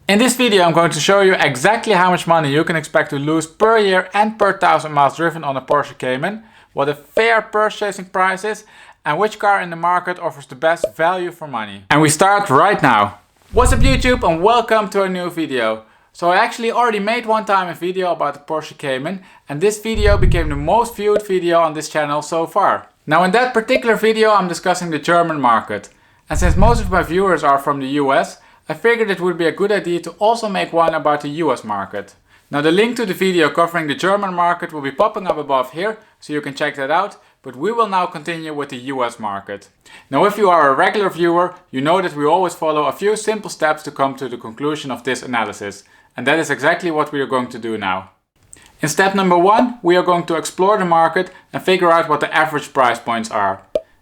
In this video I'm going to show you exactly how much money you can expect to lose per year and per 1,000 miles driven on a Porsche Cayman, what a fair purchasing price is, and which car in the market offers the best value for money. And we start right now. What's up YouTube and welcome to a new video. So I actually already made one time a video about the Porsche Cayman, and this video became the most viewed video on this channel so far. Now in that particular video I'm discussing the German market. And since most of my viewers are from the US, I figured it would be a good idea to also make one about the US market. Now the link to the video covering the German market will be popping up above here, so you can check that out, but we will now continue with the US market. Now if you are a regular viewer, you know that we always follow a few simple steps to come to the conclusion of this analysis, and that is exactly what we are going to do now. In step number 1, we are going to explore the market and figure out what the average price points are.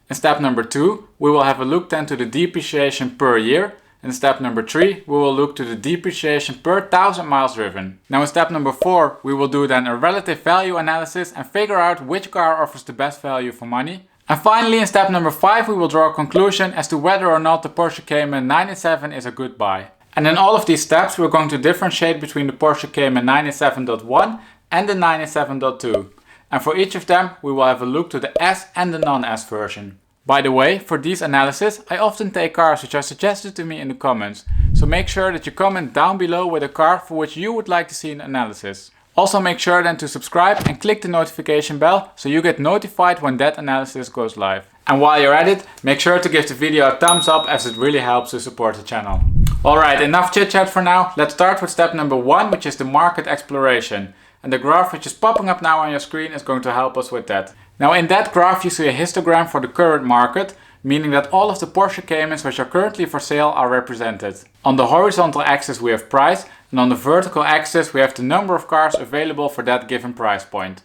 In step number 2, we will have a look then to the depreciation per year. In step number 3, we will look to the depreciation per 1,000 miles driven. Now in step number 4, we will do then a relative value analysis and figure out which car offers the best value for money. And finally in step number 5, we will draw a conclusion as to whether or not the Porsche Cayman 97 is a good buy. And in all of these steps we're going to differentiate between the Porsche Cayman 97.1 and the 97.2. And for each of them we will have a look to the S and the non-S version. By the way, for these analyses, I often take cars which are suggested to me in the comments, so make sure that you comment down below with a car for which you would like to see an analysis. Also make sure then to subscribe and click the notification bell so you get notified when that analysis goes live. And while you're at it, make sure to give the video a thumbs up as it really helps to support the channel. Alright, enough chit chat for now. Let's start with step number 1, which is the market exploration. And the graph which is popping up now on your screen is going to help us with that. Now in that graph you see a histogram for the current market, meaning that all of the Porsche Caymans which are currently for sale are represented. On the horizontal axis we have price, and on the vertical axis we have the number of cars available for that given price point.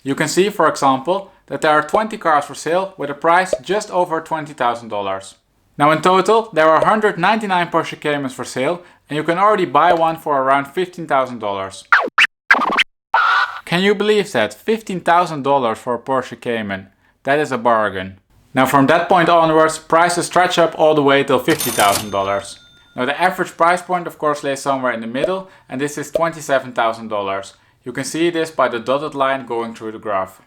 You can see, for example, that there are 20 cars for sale with a price just over $20,000. Now in total there are 199 Porsche Caymans for sale, and you can already buy one for around $15,000. Can you believe that? $15,000 for a Porsche Cayman. That is a bargain. Now from that point onwards, prices stretch up all the way till $50,000. Now the average price point of course lays somewhere in the middle, and this is $27,000. You can see this by the dotted line going through the graph.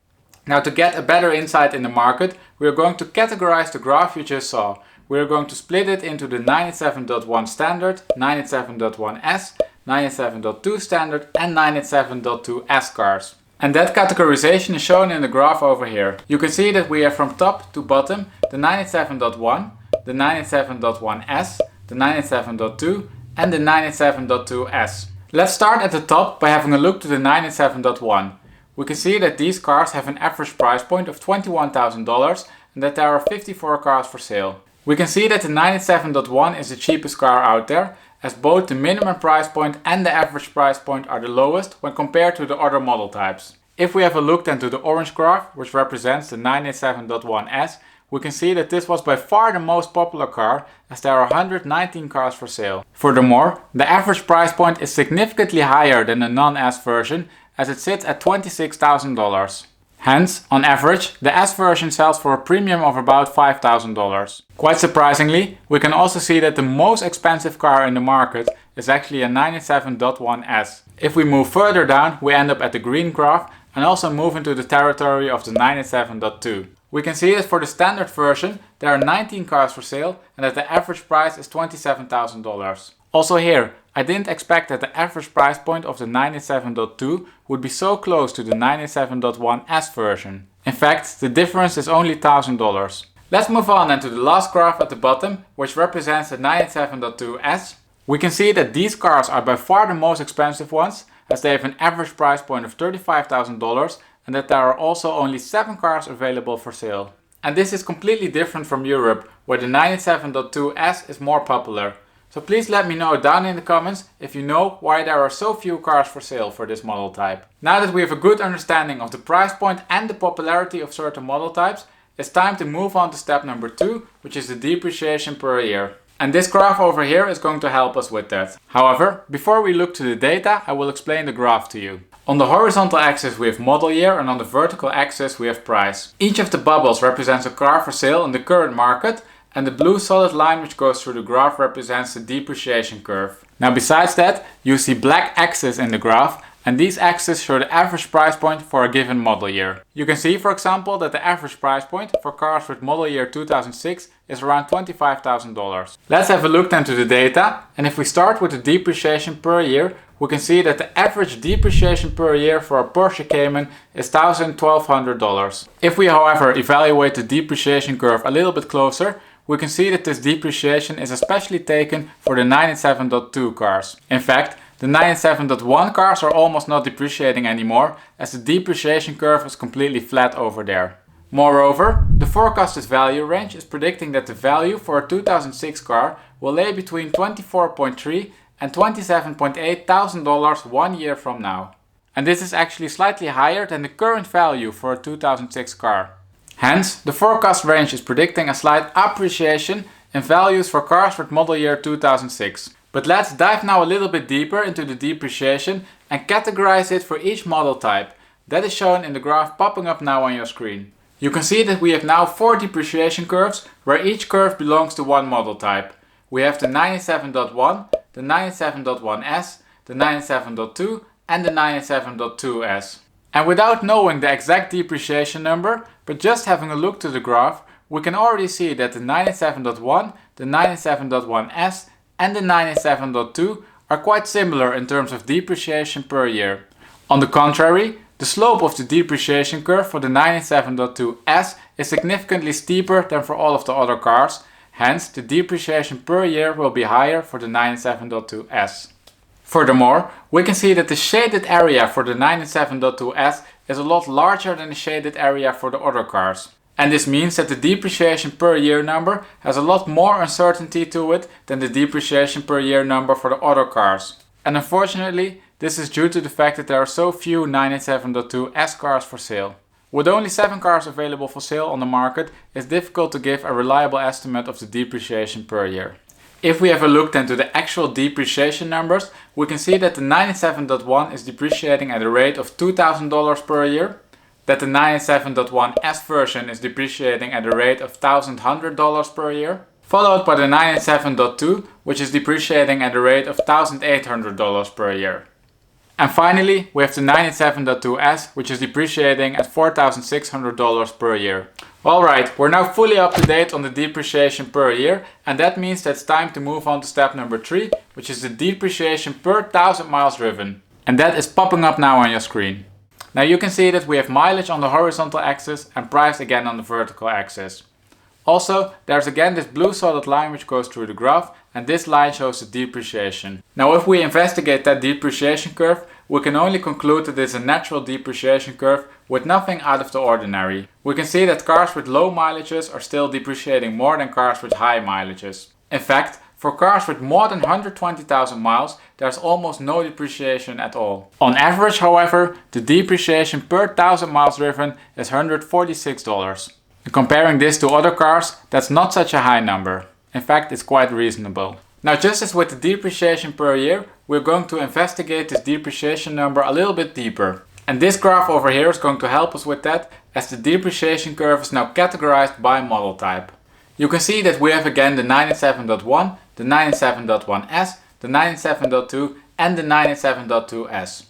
Now to get a better insight in the market, we are going to categorize the graph you just saw. We are going to split it into the 97.1 standard, 97.1S, 97.2 standard and 97.2S cars. And that categorization is shown in the graph over here. You can see that we have from top to bottom the 97.1, the 97.1S, the 97.2 and the 97.2S. Let's start at the top by having a look to the 97.1. We can see that these cars have an average price point of $21,000 and that there are 54 cars for sale. We can see that the 97.1 is the cheapest car out there, as both the minimum price point and the average price point are the lowest when compared to the other model types. If we have a look then to the orange graph, which represents the 97.1S, we can see that this was by far the most popular car, as there are 119 cars for sale. Furthermore, the average price point is significantly higher than the non-S version, as it sits at $26,000. Hence, on average, the S version sells for a premium of about $5,000. Quite surprisingly, we can also see that the most expensive car in the market is actually a 97.1S. If we move further down, we end up at the green graph and also move into the territory of the 97.2. We can see that for the standard version, there are 19 cars for sale and that the average price is $27,000. Also here, I didn't expect that the average price point of the 97.2 would be so close to the 97.1S version. In fact, the difference is only $1,000. Let's move on then to the last graph at the bottom, which represents the 97.2S. We can see that these cars are by far the most expensive ones, as they have an average price point of $35,000 and that there are also only 7 cars available for sale. And this is completely different from Europe, where the 97.2S is more popular. So please let me know down in the comments if you know why there are so few cars for sale for this model type. Now that we have a good understanding of the price point and the popularity of certain model types, it's time to move on to step number 2, which is the depreciation per year. And this graph over here is going to help us with that. However, before we look to the data, I will explain the graph to you. On the horizontal axis we have model year, and on the vertical axis we have price. Each of the bubbles represents a car for sale in the current market, and the blue solid line which goes through the graph represents the depreciation curve. Now besides that, you see black axes in the graph, and these axes show the average price point for a given model year. You can see, for example, that the average price point for cars with model year 2006 is around $25,000. Let's have a look then to the data, and if we start with the depreciation per year, we can see that the average depreciation per year for a Porsche Cayman is $1,200. If we, however, evaluate the depreciation curve a little bit closer, we can see that this depreciation is especially taken for the 97.2 cars. In fact, the 97.1 cars are almost not depreciating anymore, as the depreciation curve is completely flat over there. Moreover, the forecasted value range is predicting that the value for a 2006 car will lay between $24.3 and $27.8 thousand 1 year from now. And this is actually slightly higher than the current value for a 2006 car. Hence, the forecast range is predicting a slight appreciation in values for cars with model year 2006. But let's dive now a little bit deeper into the depreciation and categorize it for each model type. That is shown in the graph popping up now on your screen. You can see that we have now 4 depreciation curves, where each curve belongs to one model type. We have the 97.1, the 97.1S, the 97.2 and the 97.2S. And without knowing the exact depreciation number, but just having a look to the graph, we can already see that the 97.1, the 97.1S and the 97.2 are quite similar in terms of depreciation per year. On the contrary, the slope of the depreciation curve for the 97.2S is significantly steeper than for all of the other cars, hence the depreciation per year will be higher for the 97.2S. Furthermore, we can see that the shaded area for the 97.2S is a lot larger than the shaded area for the other cars. And this means that the depreciation per year number has a lot more uncertainty to it than the depreciation per year number for the other cars. And unfortunately, this is due to the fact that there are so few 97.2S cars for sale. With only 7 cars available for sale on the market, it's difficult to give a reliable estimate of the depreciation per year. If we have a look then to the actual depreciation numbers, we can see that the 97.1 is depreciating at a rate of $2,000 per year, that the 97.1S version is depreciating at a rate of $1,100 per year, followed by the 97.2, which is depreciating at a rate of $1,800 per year. And finally, we have the 97.2S, which is depreciating at $4,600 per year. Alright, we're now fully up to date on the depreciation per year, and that means that it's time to move on to step number 3, which is the depreciation per 1,000 miles driven. And that is popping up now on your screen. Now you can see that we have mileage on the horizontal axis and price again on the vertical axis. Also, there's again this blue solid line which goes through the graph, and this line shows the depreciation. Now if we investigate that depreciation curve, we can only conclude that it's a natural depreciation curve with nothing out of the ordinary. We can see that cars with low mileages are still depreciating more than cars with high mileages. In fact, for cars with more than 120,000 miles, there's almost no depreciation at all. On average, however, the depreciation per 1,000 miles driven is $146. Comparing this to other cars, that's not such a high number. In fact, it's quite reasonable. Now, just as with the depreciation per year, we're going to investigate this depreciation number a little bit deeper. And this graph over here is going to help us with that, as the depreciation curve is now categorized by model type. You can see that we have again the 97.1, the 97.1S, the 97.2 and the 97.2S.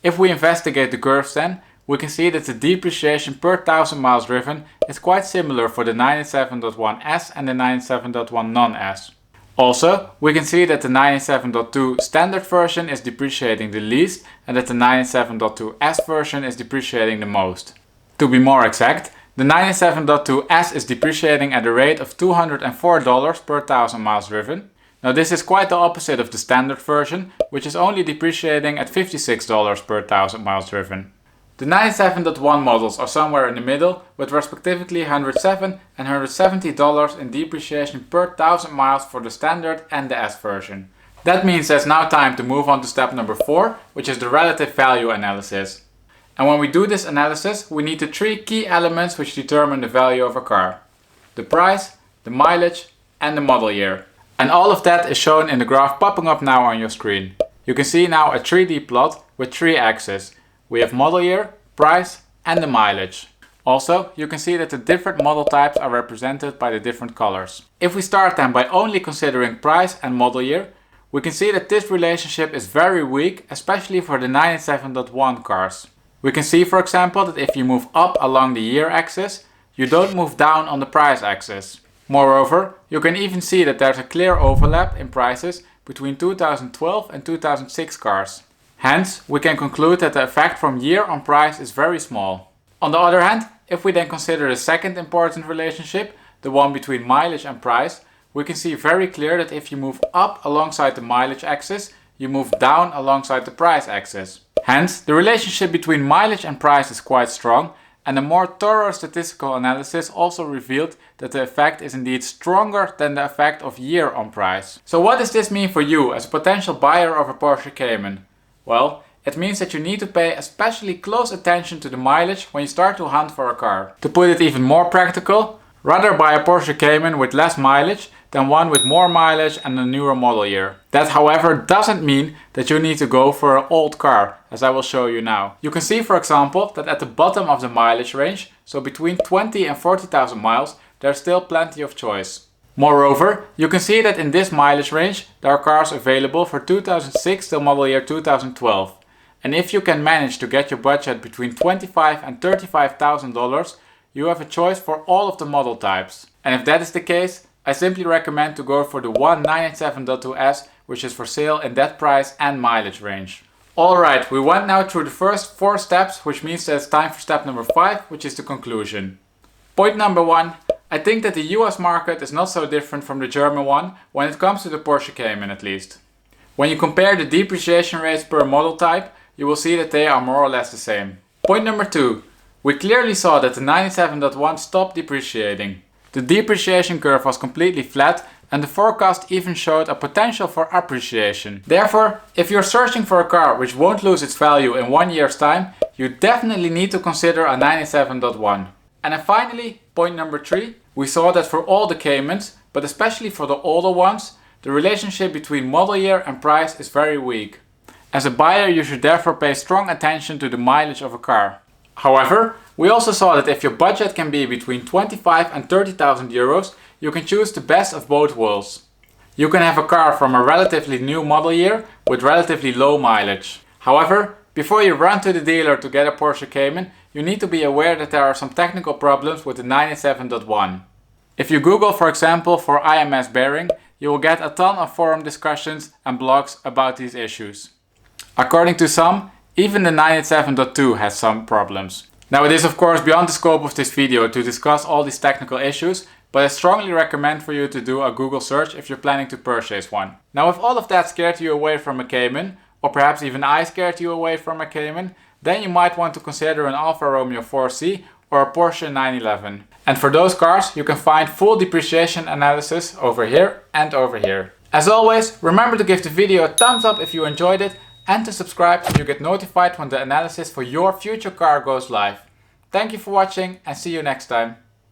If we investigate the curves then, we can see that the depreciation per 1,000 miles driven is quite similar for the 97.1S and the 97.1 non-S. Also, we can see that the 97.2 standard version is depreciating the least and that the 97.2S version is depreciating the most. To be more exact, the 97.2S is depreciating at a rate of $204 per 1,000 miles driven. Now this is quite the opposite of the standard version, which is only depreciating at $56 per 1,000 miles driven. The 97.1 models are somewhere in the middle, with respectively $107 and $170 in depreciation per 1,000 miles for the standard and the S version. That means it's now time to move on to step number 4, which is the relative value analysis. And when we do this analysis, we need the 3 key elements which determine the value of a car: the price, the mileage and the model year. And all of that is shown in the graph popping up now on your screen. You can see now a 3D plot with 3 axes. We have model year, price and the mileage. Also, you can see that the different model types are represented by the different colors. If we start then by only considering price and model year, we can see that this relationship is very weak, especially for the 97.1 cars. We can see, for example, that if you move up along the year axis, you don't move down on the price axis. Moreover, you can even see that there's a clear overlap in prices between 2012 and 2006 cars. Hence, we can conclude that the effect from year on price is very small. On the other hand, if we then consider the second important relationship, the one between mileage and price, we can see very clear that if you move up alongside the mileage axis, you move down alongside the price axis. Hence, the relationship between mileage and price is quite strong, and a more thorough statistical analysis also revealed that the effect is indeed stronger than the effect of year on price. So what does this mean for you as a potential buyer of a Porsche Cayman? Well, it means that you need to pay especially close attention to the mileage when you start to hunt for a car. To put it even more practical, rather buy a Porsche Cayman with less mileage than one with more mileage and a newer model year. That, however, doesn't mean that you need to go for an old car, as I will show you now. You can see, for example, that at the bottom of the mileage range, so between 20 and 40,000 miles, there's still plenty of choice. Moreover, you can see that in this mileage range, there are cars available for 2006 till model year 2012. And if you can manage to get your budget between $25,000 and $35,000, you have a choice for all of the model types. And if that is the case, I simply recommend to go for the 997.2S, which is for sale in that price and mileage range. Alright, we went now through the first 4 steps, which means that it's time for step number 5, which is the conclusion. Point number 1, I think that the US market is not so different from the German one when it comes to the Porsche Cayman at least. When you compare the depreciation rates per model type, you will see that they are more or less the same. Point number 2, we clearly saw that the 97.1 stopped depreciating. The depreciation curve was completely flat and the forecast even showed a potential for appreciation. Therefore, if you're searching for a car which won't lose its value in 1 year's time, you definitely need to consider a 97.1. And then finally, point number 3, we saw that for all the Caymans, but especially for the older ones, the relationship between model year and price is very weak. As a buyer, you should therefore pay strong attention to the mileage of a car. However, we also saw that if your budget can be between 25 and 30,000 euros, you can choose the best of both worlds. You can have a car from a relatively new model year with relatively low mileage. However, before you run to the dealer to get a Porsche Cayman, you need to be aware that there are some technical problems with the 97.1. If you Google, for example, for IMS bearing, you will get a ton of forum discussions and blogs about these issues. According to some, even the 97.2 has some problems. Now, it is of course beyond the scope of this video to discuss all these technical issues, but I strongly recommend for you to do a Google search if you're planning to purchase one. Now, if all of that scared you away from a Cayman, or perhaps even I scared you away from a Cayman, then you might want to consider an Alfa Romeo 4C or a Porsche 911. And for those cars, you can find full depreciation analysis over here and over here. As always, remember to give the video a thumbs up if you enjoyed it, and to subscribe so you get notified when the analysis for your future car goes live. Thank you for watching and see you next time.